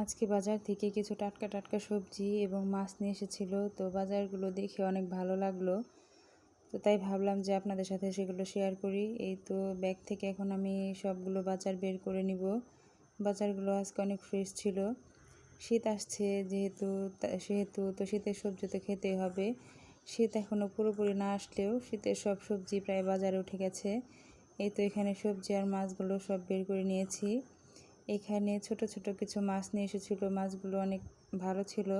আজকে বাজার থেকে কিছু টাটকা টাটকা সবজি এবং মাছ নিয়ে এসেছিল। তো বাজারগুলো দেখে অনেক ভালো লাগলো। তো তাই ভাবলাম যে আপনাদের সাথে সেগুলো শেয়ার করি। এই তো ব্যাগ থেকে এখন আমি সবগুলো বাজার বের করে নিব। বাজারগুলো আজকে অনেক ফ্রেশ ছিল। শীত আসছে সেহেতু তো শীতের সবজি তো খেতেই হবে। শীত এখনও পুরোপুরি না আসলেও শীতের সব সবজি প্রায় বাজারে উঠে গেছে। এই তো এখানে সবজি আর মাছগুলো সব বের করে নিয়েছি। এখানে ছোট ছোট কিছু মাছ নিয়ে এসেছিলো। মাছগুলো অনেক ভালো ছিল।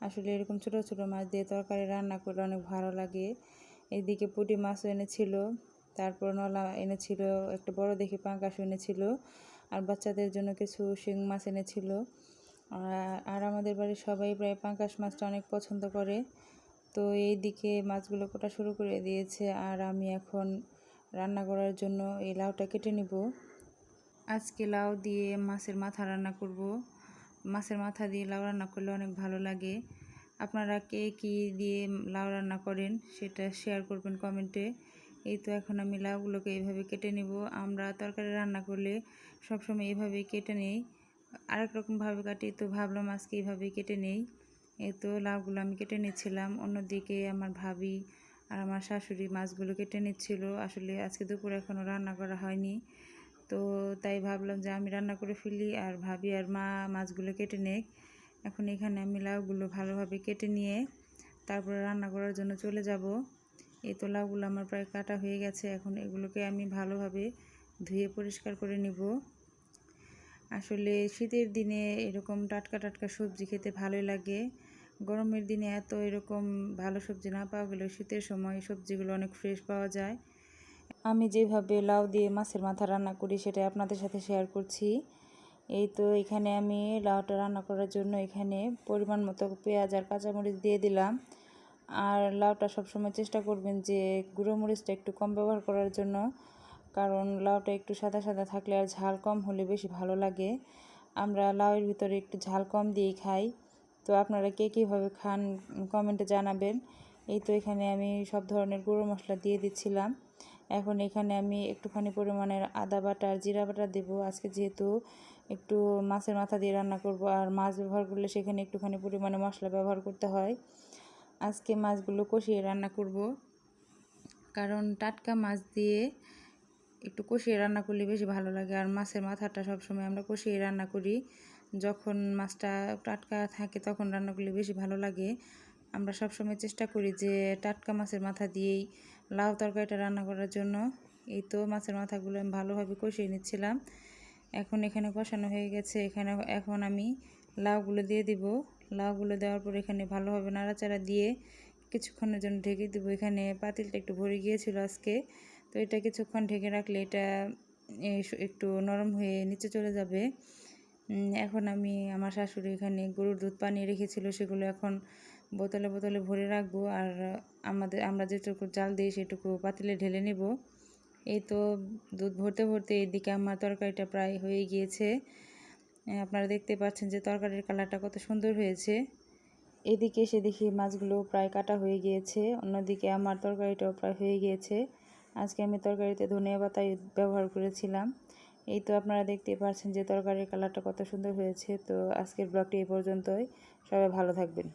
আসলে এরকম ছোট ছোট মাছ দিয়ে তরকারি রান্না করলে অনেক ভালো লাগে। এদিকে পুঁটি মাছও এনেছিল, তারপর নলা এনেছিল, একটা বড় দেখে পাঙ্গাস এনেছিল, আর বাচ্চাদের জন্য কিছু শিং মাছ এনেছিল। আর আমাদের বাড়ির সবাই প্রায় পাঙ্গাস মাছটা অনেক পছন্দ করে। তো এই দিকে মাছগুলো কাটা শুরু করে দিয়েছে, আর আমি এখন রান্না করার জন্য এই লাউটা কেটে নিব। আজকে লাউ দিয়ে মাছের মাথা রান্না করব। মাছের মাথা দিয়ে লাউ রান্না করলে অনেক ভালো লাগে। আপনারা কে কী দিয়ে লাউ রান্না করেন সেটা শেয়ার করবেন কমেন্টে। এই তো এখন আমি লাউগুলোকে এইভাবে কেটে নেব। আমরা তরকারি রান্না করলে সবসময় এইভাবেই কেটে নেই, আরেক রকমভাবে কাটি, তো ভাবলাম আজকে এইভাবেই কেটে নেই। এই তো লাউগুলো আমি কেটে নিচ্ছিলাম। অন্যদিকে আমার ভাবি আর আমার শাশুড়ি মাছগুলো কেটে নিচ্ছিল। আসলে আজকে দুপুরে এখনও রান্না করা হয়নি, তো তাই ভাবলাম যে আমি রান্না করে ফেলি আর ভাবি আর মা মাছগুলো কেটে নেক। এখন এখানে আমি লাউগুলো ভালোভাবে কেটে নিয়ে তারপরে রান্না করার জন্য চলে যাব। এই তো লাউগুলো আমার প্রায় কাটা হয়ে গেছে। এখন এগুলোকে আমি ভালোভাবে ধুয়ে পরিষ্কার করে নিব। আসলে শীতের দিনে এরকম টাটকা টাটকা সবজি খেতে ভালোই লাগে। গরমের দিনে এত এরকম ভালো সবজি না পাওয়া গেলেও শীতের সময় সবজিগুলো অনেক ফ্রেশ পাওয়া যায়। আমি যেভাবে লাউ দিয়ে মাছের মাথা রান্না করি সেটা আপনাদের সাথে শেয়ার করছি। এই তো এখানে আমি লাউটা রান্না করার জন্য এখানে পরিমাণ মতো পেঁয়াজ আর কাঁচামরিচ দিয়ে দিলাম। আর লাউটা সবসময় চেষ্টা করবেন যে গুঁড়ো মরিচটা একটু কম ব্যবহার করার জন্য, কারণ লাউটা একটু সাদা সাদা থাকলে আর ঝাল কম হলে বেশি ভালো লাগে। আমরা লাউয়ের ভিতরে একটু ঝাল কম দিয়েই খাই। তো আপনারা কে কীভাবে খান কমেন্টে জানাবেন। এই তো এখানে আমি সব ধরনের গুঁড়ো মশলা দিয়ে দিচ্ছিলাম। এখন এখানে আমি একটুখানি পরিমাণের আদা বাটা আর জিরা বাটা দেবো। আজকে যেহেতু একটু মাছের মাথা দিয়ে রান্না করব, আর মাছ ব্যবহার করলে সেখানে একটুখানি পরিমাণে মশলা ব্যবহার করতে হয়। আজকে মাছগুলো কষিয়ে রান্না করব, কারণ টাটকা মাছ দিয়ে একটু কষিয়ে রান্না করলে বেশি ভালো লাগে। আর মাছের মাথাটা সবসময় আমরা কষিয়ে রান্না করি। যখন মাছটা টাটকা থাকে তখন রান্না করলে বেশি ভালো লাগে। আমরা সবসময় চেষ্টা করি যে টাটকা মাছের মাথা দিয়েই লাউ তরকারিটা রান্না করার জন্য। এই তো মাছের মাথাগুলো আমি ভালোভাবে কষিয়ে নিচ্ছিলাম। এখন এখানে কষানো হয়ে গেছে। এখন আমি লাউগুলো দিয়ে দিব। লাউগুলো দেওয়ার পর এখানে ভালোভাবে নাড়াচাড়া দিয়ে কিছুক্ষণের জন্য ঢেকে দেবো। এখানে পাতিলটা একটু ভরে গিয়েছিল আজকে, তো এটা কিছুক্ষণ ঢেকে রাখলে এটা একটু নরম হয়ে নিচে চলে যাবে। এখন আমি আমার শাশুড়ি এখানে গরুর দুধ বানিয়ে রেখেছিল, সেগুলো এখন বোতলে বোতলে ভরে রাখবো। আর আমরা যেটুকু জাল দিই সেটুকু পাতিলে ঢেলে নেব। এই তো দুধ ভরতে ভরতে এদিকে আমার তরকারিটা প্রায় হয়ে গিয়েছে। আপনারা দেখতে পাচ্ছেন যে তরকারির কালারটা কত সুন্দর হয়েছে। এদিকে এসে দেখি মাছগুলো প্রায় কাটা হয়ে গিয়েছে, অন্যদিকে আমার তরকারিটাও প্রায় হয়ে গিয়েছে। আজকে আমি তরকারিতে ধনিয়া পাতা ব্যবহার করেছিলাম। এই তো আপনারা দেখতে পাচ্ছেন যে তরকারির কালারটা কত সুন্দর হয়েছে। তো আজকের ব্লগটি এই পর্যন্তই। সবাই ভালো থাকবেন।